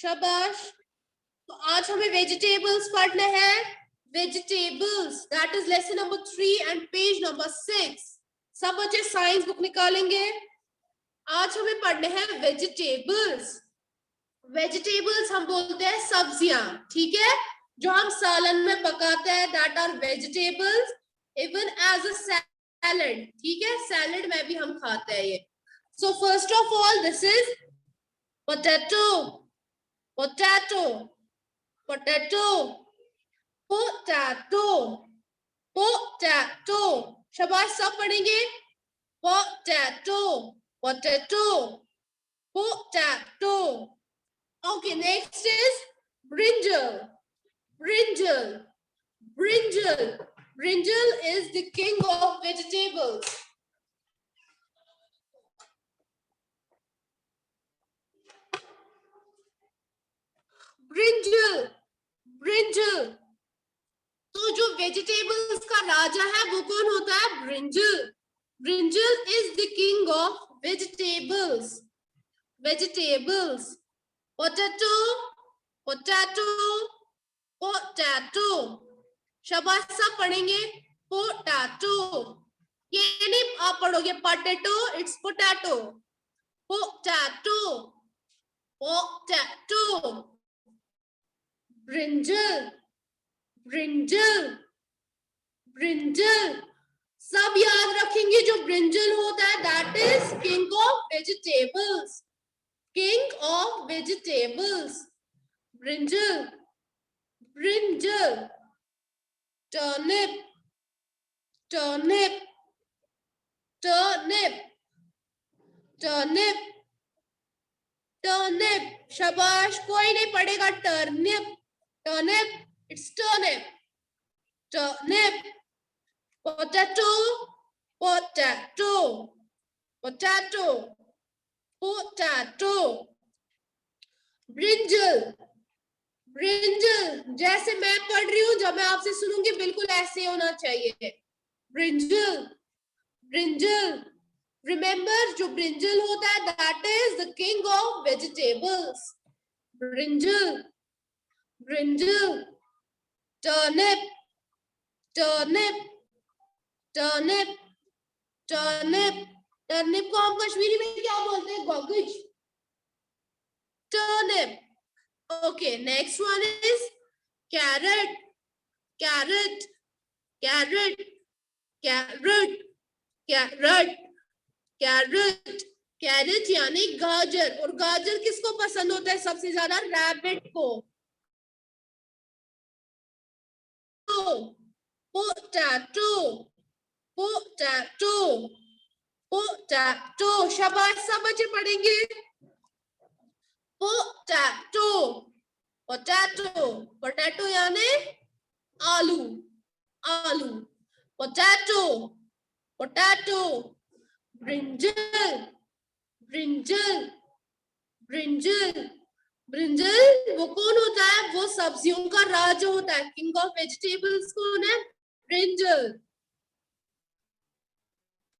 शाबाश। तो आज हमें वेजिटेबल्स पढ़ने हैं। Vegetables, that is lesson number 3 and page number 6। सब बच्चे साइंस बुक निकालेंगे। आज हमें पढ़ने हैं वेजिटेबल्स। वेजिटेबल्स हम बोलते हैं सब्जियां, ठीक है, जो हम सालन में पकाते हैं, that are vegetables. Even as a salad, ठीक है, सैलड में भी हम खाते हैं ये। So first of all this is potato, potato, potato, potato, potato. शाबाश, सब पढ़ेंगे। Potato, potato, potato. Okay, next is brinjal, brinjal, brinjal. Brinjal is the king of vegetables. Brinjal, brinjal. तो जो वेजिटेबल्स का राजा है वो कौन होता है? Brinjal. Brinjal is the king of vegetables. Vegetables, potato, potato, potato. शाबाश, सब पढ़ेंगे। पोटैटो, ये नहीं आप पढ़ोगे potato, it's potato. Potato, potato. Brinjal, brinjal, brinjal. सब याद रखेंगे, जो ब्रिंजल होता है that is king of vegetables. King of vegetables, brinjal, brinjal. Turnip, turnip, turnip, turnip, turnip. शाबाश, कोई नहीं पढ़ेगा turnip, turnip, it's turnip, turnip. Potato, potato, potato, potato. Brinjal, brinjal. जैसे मैं पढ़ रही हूँ, जब मैं आपसे सुनूंगी बिल्कुल ऐसे होना चाहिए। Brinjal, brinjal. रिमेंबर, जो ब्रिंजल होता है that is the king of vegetables. Brinjal, brinjal. Turnip, turnip, turnip, turnip. Turnip को हम कश्मीरी में क्या बोलते हैं? गोगज। Turnip. Okay, next one is carrot, carrot, carrot, carrot, carrot, carrot. Carrot यानी गाजर। और गाजर किसको पसंद होता है सबसे ज्यादा? रैबिट को। Potato, potato, potato. शाबाश, सब बच्चे पढ़ेंगे। पोटैटो, पोटैटो, पोटैटो यानी आलू, आलू। Potato, potato. Brinjal, brinjal, brinjal, brinjal वो कौन होता है? वो सब्जियों का राजा होता है। किंग ऑफ वेजिटेबल्स कौन है? Brinjal.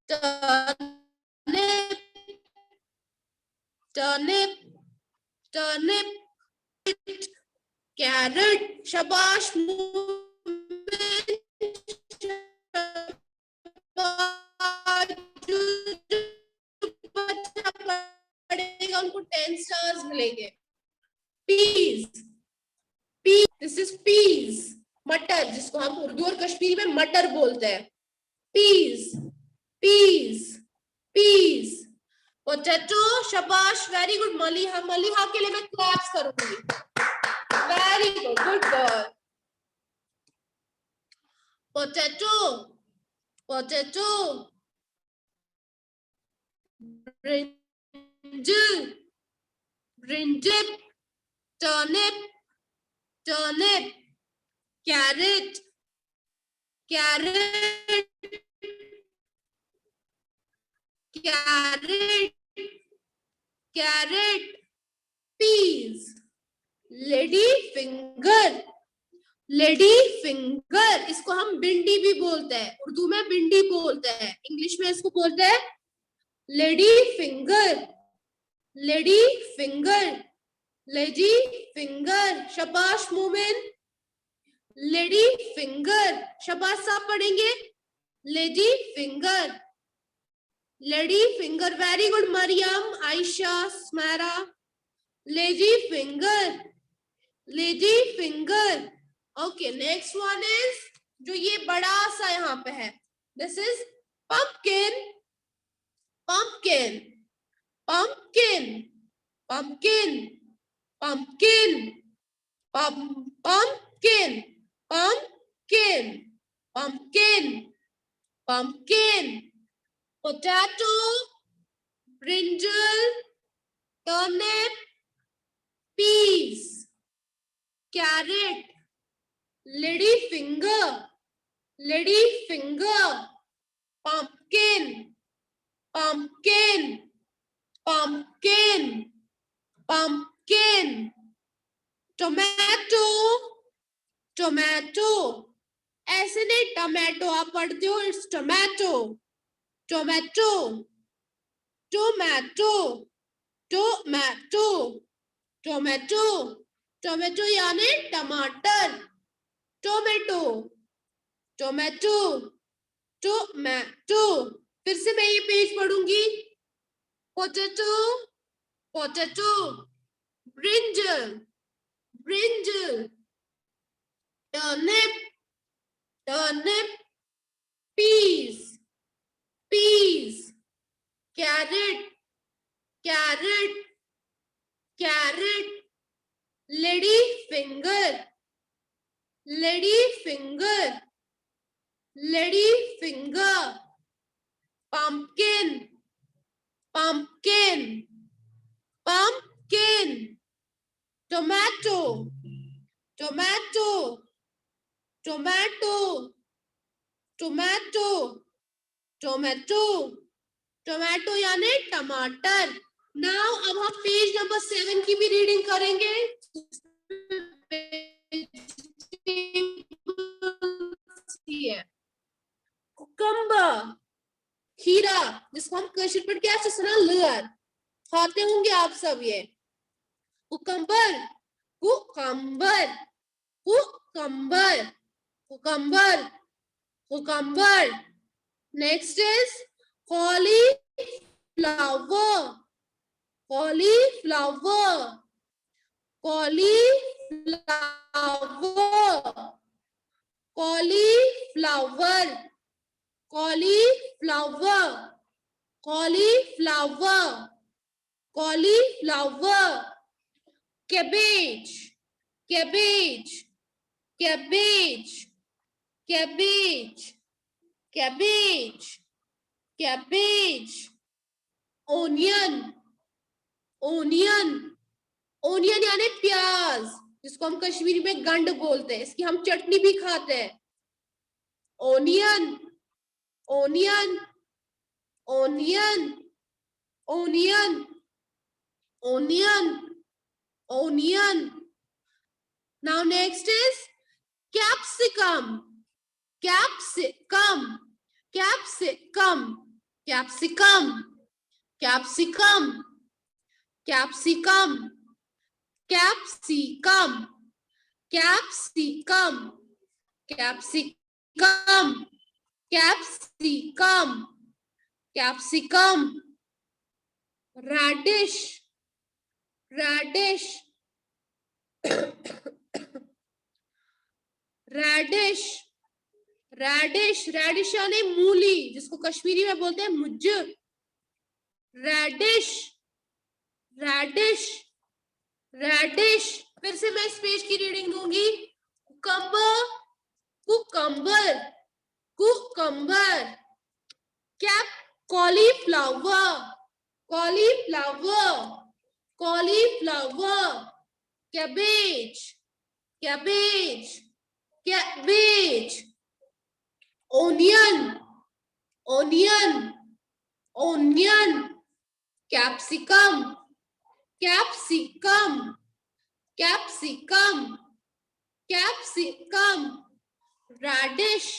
Turnip, turnip, turnip, carrot. शाबाश, पढ़ेगा उनको 10 स्टार्स मिलेंगे। Peas, peas, this is peas, मटर, जिसको हम उर्दू और कश्मीरी में मटर बोलते हैं। Peas, peas, peas. पोटैटो। शाबाश, वेरी गुड मलिहा। मलिहा के लिए मैं क्लैप्स करूंगी। Very good, good girl. Potato, potato. Brinjal, brinjal. Turnip, turnip. Carrot, carrot, carrot, carrot. Peas, lady finger, lady finger. इसको हम भिंडी भी बोलते हैं। उर्दू में भिंडी बोलते हैं, इंग्लिश में इसको बोलते हैं lady finger, lady finger. Lady finger, शाबाश मोमिन, लेडी फिंगर, शाबाश साहब पढ़ेंगे, lady finger, lady finger, very good Mariam, Ayesha, Smaira, lady finger, lady finger. Okay, next one is, जो ये बड़ा सा यहाँ पे है, this is pumpkin, pumpkin, pumpkin, pumpkin, pumpkin, pumpkin, pumpkin, pumpkin, pumpkin, potato, brinjal, turnip, peas, carrot, lady finger, lady finger, pumpkin, pumpkin, pumpkin, pumpkin, tomato, tomato, ऐसे नहीं tomato आप पढ़ते हो, it's tomato, tomato, tomato, tomato, tomato, tomato यानी टमाटर, tomato, tomato, tomato. फिर से मैं ये पेज पढ़ूंगी, potato, potato, brinjal, brinjal, turnip, turnip, peas, peas, carrot, carrot, carrot, lady finger, lady finger, lady finger, pumpkin, pumpkin, pumpkin, tomato, tomato, tomato, tomato, tomato, tomato यानी टमाटर। Now अब हम page number 7 की भी रीडिंग करेंगे। Cucumber, खीरा, जिसको हम कशिर पर क्या सुना, लर, खाते होंगे आप सब ये। Cucumber, cucumber, cucumber, cucumber, cucumber. Next is cauliflower, cauliflower, cauliflower, cauliflower, cauliflower, cauliflower, cauliflower, cabbage, cabbage, cabbage, cabbage, cabbage, cabbage, onion, onion, onion यानी प्याज, जिसको हम कश्मीरी में गंड बोलते हैं, इसकी हम चटनी भी खाते हैं। onion, onion, onion, onion, onion, onion. Now next is capsicum, capsicum, capsicum, capsicum, capsicum, capsicum, capsicum, capsicum, capsicum, capsicum, capsicum, radish, radish, radish, radish, radish यानी मूली, जिसको कश्मीरी में बोलते हैं मुज्ज। radish, radish, radish। फिर से मैं इस पेज की रीडिंग दूंगी, cucumber, cucumber, cucumber, cap, cauliflower, cauliflower, cauliflower, cabbage, cabbage, cabbage, onion, onion, onion, capsicum, capsicum, capsicum, capsicum, radish,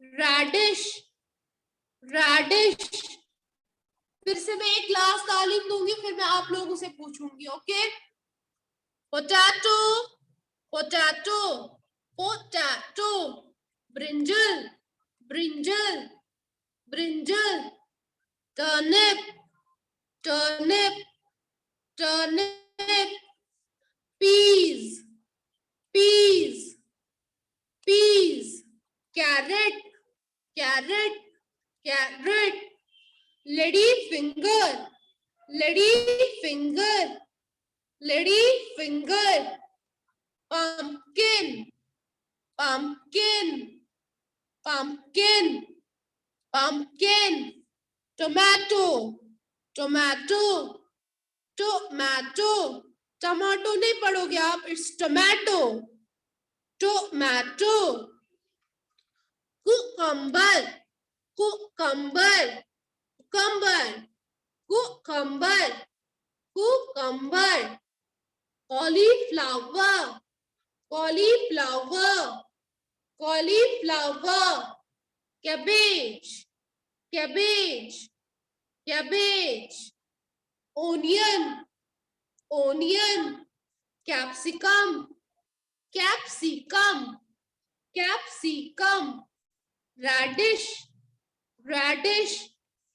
radish, radish। फिर से मैं एक लास्ट तालीम दूंगी, फिर मैं आप लोगों से पूछूंगी, okay? potato, potato, potato, brinjal, brinjal, brinjal, turnip, turnip, turnip, peas, peas, peas, carrot, carrot, carrot, lady finger, lady finger, lady finger, pumpkin, pumpkin, pumpkin, pumpkin, tomato, tomato, tomato, tomato नहीं पढ़ोगे आप, it's tomato, tomato, cucumber, cucumber, cucumber, cucumber, cucumber, cauliflower, cauliflower, cauliflower, cabbage, cabbage, cabbage, onion, onion, capsicum, capsicum, capsicum, radish, radish.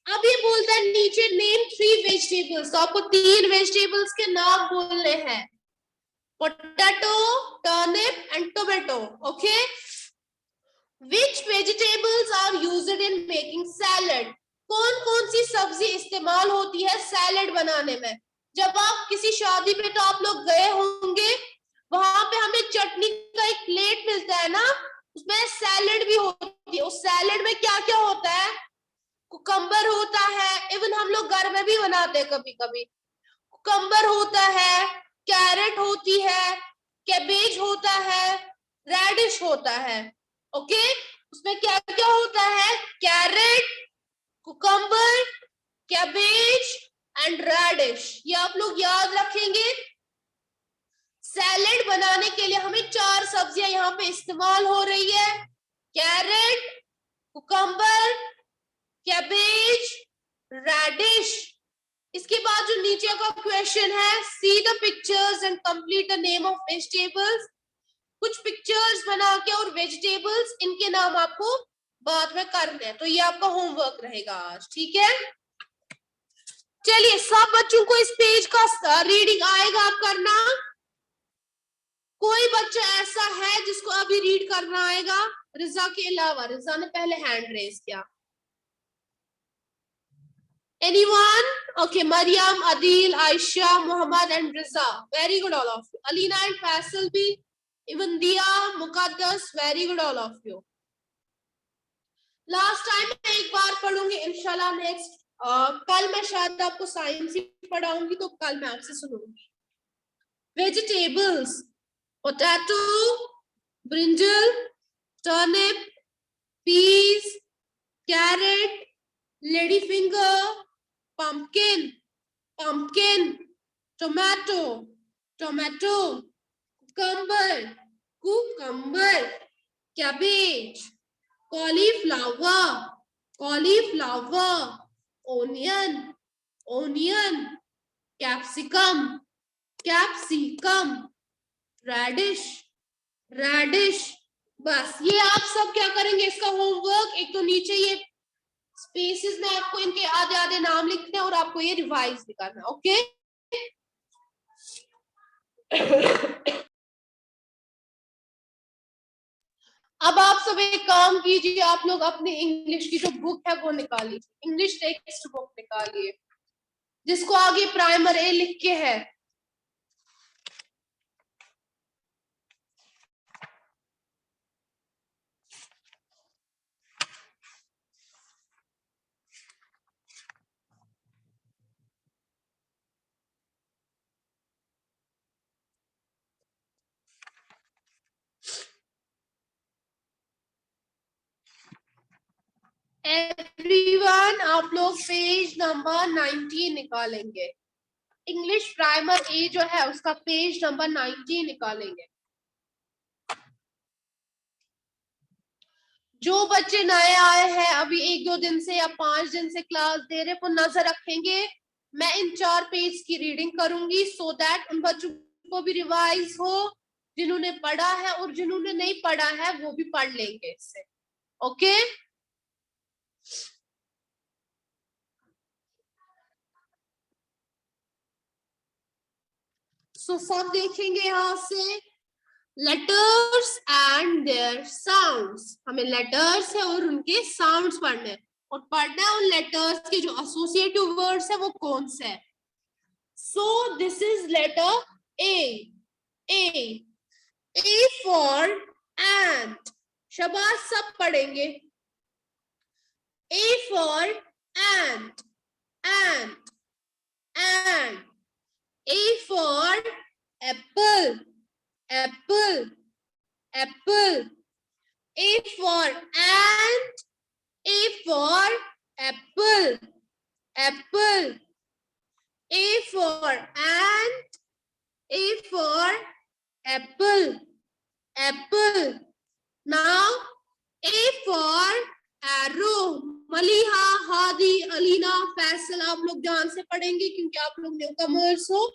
अब ये बोलता है नीचे name 3 vegetables, तो आपको 3 वेजिटेबल्स के नाम बोलने हैं, potato, turnip and tomato. Okay, which vegetables are used in making salad. कौन कौन सी सब्जी इस्तेमाल होती है सैलड बनाने में. जब आप किसी शादी पे, तो आप लोग गए होंगे, वहां पे हमें चटनी का एक प्लेट मिलता है ना, उसमें सैलड भी होती है. उस सैलड में क्या क्या होता है, कुकम्बर होता है, इवन हम लोग घर में भी बनाते हैं कभी कभी. कुकम्बर होता है, कैरेट होती है, कैबेज होता है, रेडिश होता है. ओके, उसमें क्या क्या होता है, carrot, cucumber, cabbage and radish. ये आप लोग याद रखेंगे. सैलेड बनाने के लिए हमें 4 सब्जियां यहाँ पे इस्तेमाल हो रही है, कैरेट, कुकम्बर, कैबेज, रेडिश. इसके बाद जो नीचे का क्वेश्चन है, see the pictures and complete the name of vegetables. कुछ पिक्चर्स बना के और वेजिटेबल्स, इनके नाम आपको बाद में करने हैं. तो ये आपका होमवर्क रहेगा आज, ठीक है. चलिए, सब बच्चों को इस पेज का रीडिंग आएगा आप करना. कोई बच्चा ऐसा है जिसको अभी रीड करना आएगा, रिजा के अलावा? रिजा ने पहले हैंड रेज किया. Anyone? Okay, Mariam, Adil, Aisha, Muhammad and Riza. Very good all of you. Alina and Faisal bhi, even Dia, Muqaddas, very good all of you. Last time मैं एक बार पढ़ूंगी इंशाल्लाह. नेक्स्ट कल मैं शायद आपको साइंस ही पढ़ाऊंगी, तो कल मैं आपसे सुनूंगी. Vegetables, potato, brinjal, turnip, peas, carrot, lady finger, pumpkin, pumpkin, tomato, tomato, cucumber, cucumber, cabbage, cauliflower, cauliflower, onion, onion, capsicum, capsicum, radish, radish. बस ये आप सब क्या करेंगे, इसका होमवर्क. एक तो नीचे ये स्पेसेस में आपको इनके आधे आधे नाम लिखने हैं और आपको ये रिवाइज भी करना. ओके, अब आप सब एक काम कीजिए, आप लोग अपनी इंग्लिश की जो बुक है वो निकालिए, इंग्लिश टेक्स्ट बुक निकालिए, जिसको आगे प्राइमर ए लिख के है. एवरीवन, आप लोग पेज नंबर 19 निकालेंगे. इंग्लिश प्राइमर ए जो है उसका पेज नंबर 19 निकालेंगे. जो बच्चे नए आए हैं, अभी 1-2 दिन से या 5 दिन से क्लास दे रहे, वो नजर रखेंगे. मैं इन 4 पेज की रीडिंग करूंगी, सो दैट उन बच्चों उनको भी रिवाइज हो, जिन्होंने पढ़ा है और जिन्होंने नहीं पढ़ा है वो भी पढ़ लेंगे इससे। ओके, सो सब देखेंगे यहां से लेटर्स एंड देयर साउंड्स। हमें लेटर्स है और उनके साउंड्स पढ़ने हैं, और पढ़ना है उन लेटर्स के जो एसोसिएटिव वर्ड्स है वो कौन से है। So this is letter A. A, A for ant। शाबाश, सब पढ़ेंगे। A for ant, ant, ant। A for apple, apple, apple। A for ant, A for apple, apple। A for ant, A for apple, apple। Now A for arrow। Maliha, Hadi, Alina, Faisal, आप लोग ध्यान से पढ़ेंगे क्योंकि आप लोग न्यू कमर्स हो,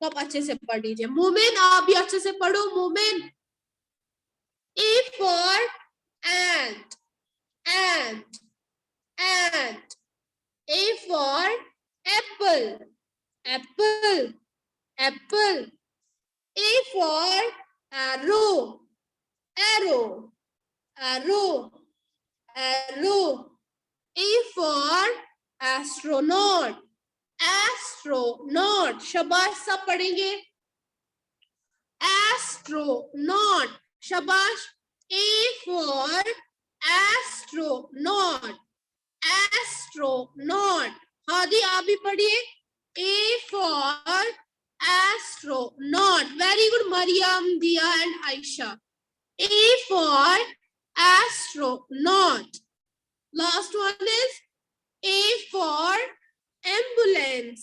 तो आप अच्छे से पढ़ लीजिए। मोमिन, आप भी अच्छे से पढ़ो। मोमिन, A for ant, ant, ant। A for apple, apple, apple। A for arrow, arrow, arrow, arrow। A for astronaut, astronaut। शाबाश, सब पढ़ेंगे। astronaut, शाबाश। A for astronaut, astronaut। Hadi, आप भी पढ़िए। A for astronaut। Very good, Mariam, Dia and Aisha। A for astronaut। Last one is A for ambulance,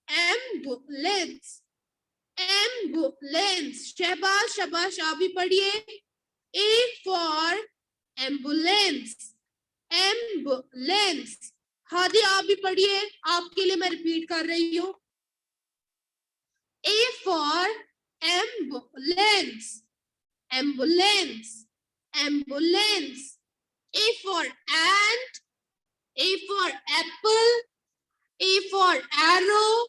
ambulance, ambulance। Shahbaz, शाबाश, आप भी पढ़िए। A for ambulance, ambulance। Hadi, आप भी पढ़िए, आपके लिए मैं रिपीट कर रही हूँ। A for ambulance, ambulance, ambulance। A for ant, A for apple, A for arrow,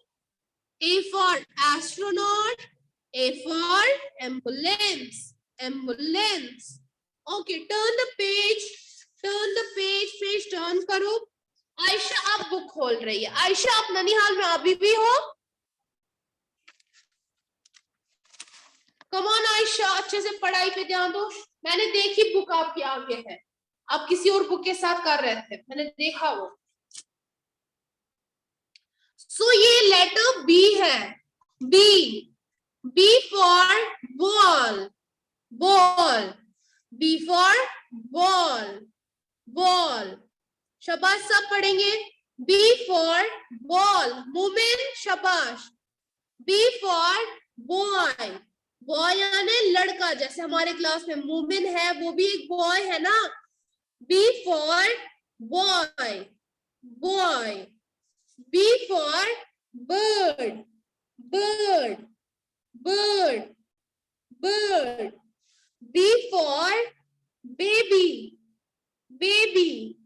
A for astronaut, A for ambulance, ambulance। Okay, turn the page, turn the page, page turn करो। आयशा आप book खोल रही है। आयशा, आप ननिहाल में अभी भी हो? कम ऑन आयशा, अच्छे से पढ़ाई पे ध्यान दो। मैंने देखी बुक आपके आगे है, आप किसी और बुक के साथ कर रहे थे, मैंने देखा वो। सो ये लेटर बी है। B, B for ball, ball. B for ball, ball. शाबाश, सब पढ़ेंगे। B for ball. मोमिन, शाबाश। बी फॉर बॉय, बॉय यानी लड़का, जैसे हमारे क्लास में मोमिन है वो भी एक बॉय है ना। B for boy, boy. B for bird, bird, bird, bird। B for baby, baby,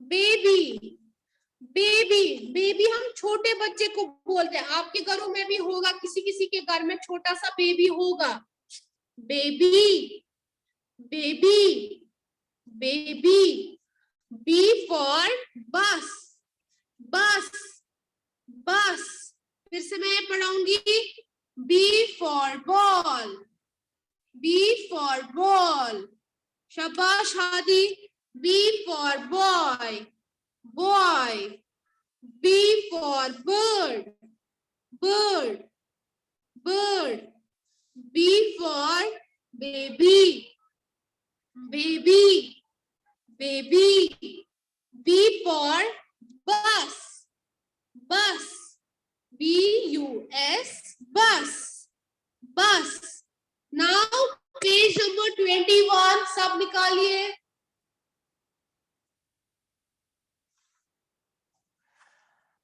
baby, baby। Baby हम छोटे बच्चे को बोलते हैं, आपके घरों में भी होगा, किसी किसी के घर में छोटा सा बेबी होगा। Baby, baby, baby. B for bus, बस, बस। फिर से मैं पढ़ाऊंगी। B for ball, B for ball। शाबाश Hadi. B for boy, boy। B for bird, bird, bird। B for baby, baby, baby। B for bus, bus। BUS, bus, bus। Now page number 21, सब निकालिए।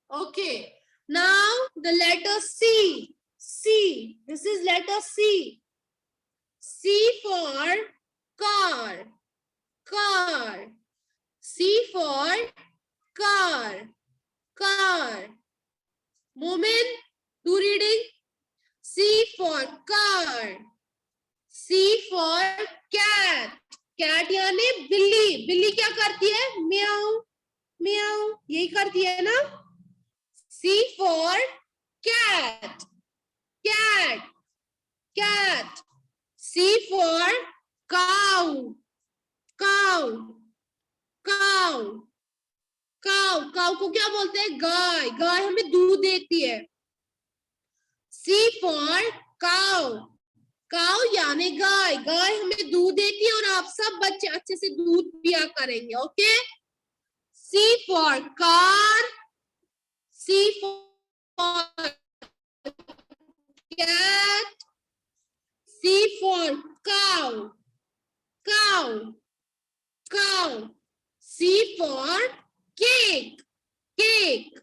Okay, now the letter C, C. This is letter C. C for car. Car. C for car. Car. Moment. Do reading. C for car. C for cat. Cat यानी बिल्ली. बिल्ली क्या करती है? म्याऊ म्याऊ यही करती है ना. C for cat. Cat. Cat. C for cow. Cow. Cow. Cow. Cow को क्या बोलते हैं? गाय. गाय हमें दूध देती है. C for cow. काउ यानी गाय. गाय हमें दूध देती है और आप सब बच्चे अच्छे से दूध पिया करेंगे. Okay. C for car. C for cat. C for cow. Cow. Cow. C for cake. Cake.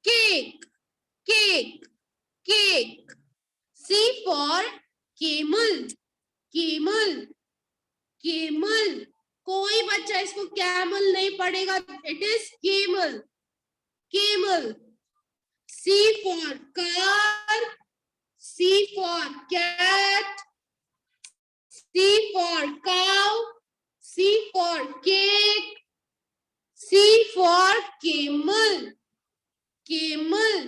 Cake. Cake. Cake. C for camel. Camel. Camel. कोई बच्चा इसको कैमल नहीं पढ़ेगा. It is camel. Camel. C for car. C for cat. C for cow. C for cake. C for camel. Camel.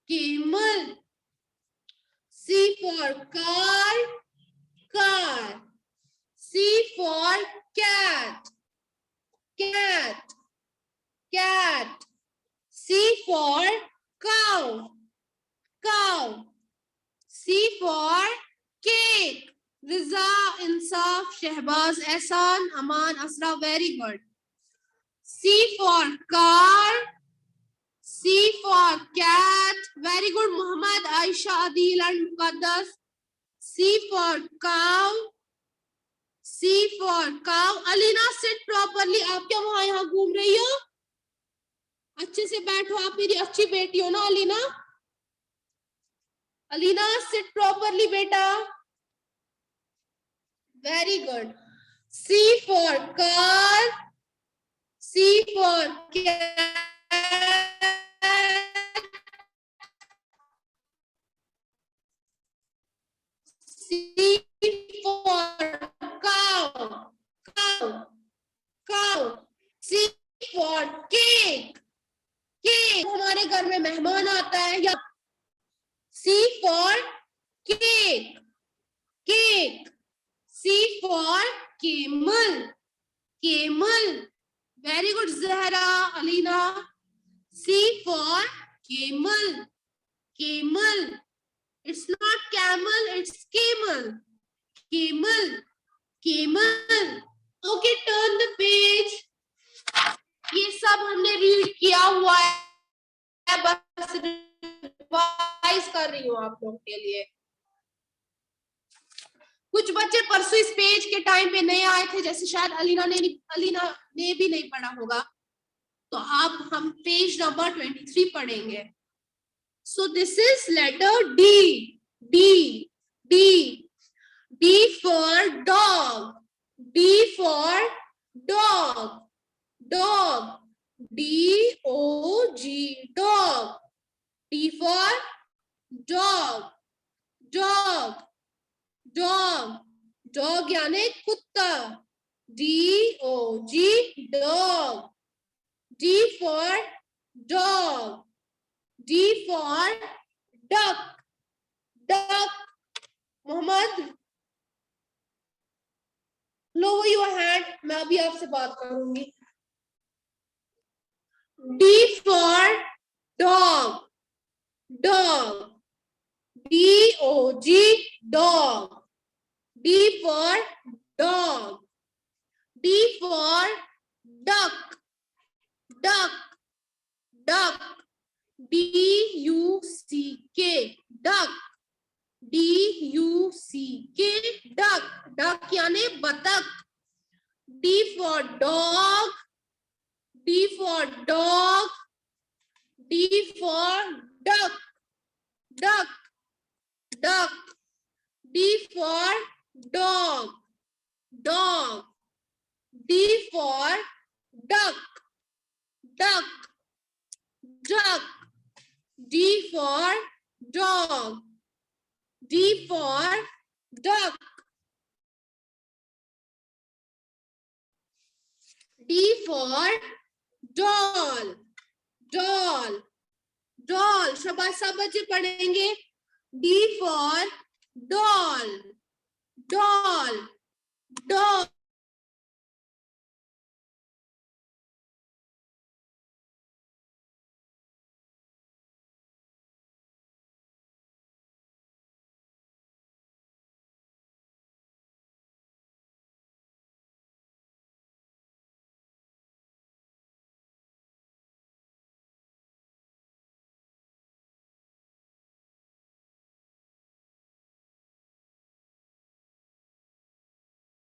Camel. C for car. Car. C for cat. Cat. Cat. C for cow. Cow. C for cake. Riza, Insaf, Shehbaz, Ehsan, Aman, Asra. Very good. C for car. C for cat. Very good. Muhammad, Aisha, Adil and Muqaddas. C for cow. C for cow. Alina, sit properly. आप क्या वहां यहाँ घूम रही हो? अच्छे से बैठो. आप मेरी अच्छी बेटी हो ना अलीना. अलीना, sit properly बेटा. Very good. C for car. C for cat. C for cow. Cow. Cow. C for cake. Cake. हमारे घर में मेहमान आता है या. C for cake. Cake. C for camel. Camel. Very good, Zahra, Alina. C for camel. Camel. It's not camel, it's camel. Camel. Camel. Okay, turn the page. ये सब हमने रीड किया हुआ है. बस रिवाइज कर रही हूँ आप लोगों के लिए. कुछ बच्चे परसों इस पेज के टाइम पे नए आए थे, जैसे शायद अलीना ने भी नहीं पढ़ा होगा. तो अब हम पेज नंबर 23 पढ़ेंगे. So this is letter D. D. D. D for dog. D for dog. Dog. D-O-G. Dog. D for dog. Dog. Dog. Dog यानी कुत्ता. D-O-G. Dog. D for dog. D for duck. Duck. Mohammed, lower your hand. मैं अभी आपसे बात करूंगी. D for dog. Dog. D-O-G. Dog. D for dog. D for duck. Duck. Duck. D-U-C-K. Duck. D-U-C-K. Duck. Duck यानी बतख. D for dog. D for dog. D for duck. Duck. duck. D for dog, dog. D for duck, duck, duck. D for dog, D for duck. D for doll, doll, doll. शाबाश, सब बच्चे पढ़ेंगे. D for doll, doll, doll.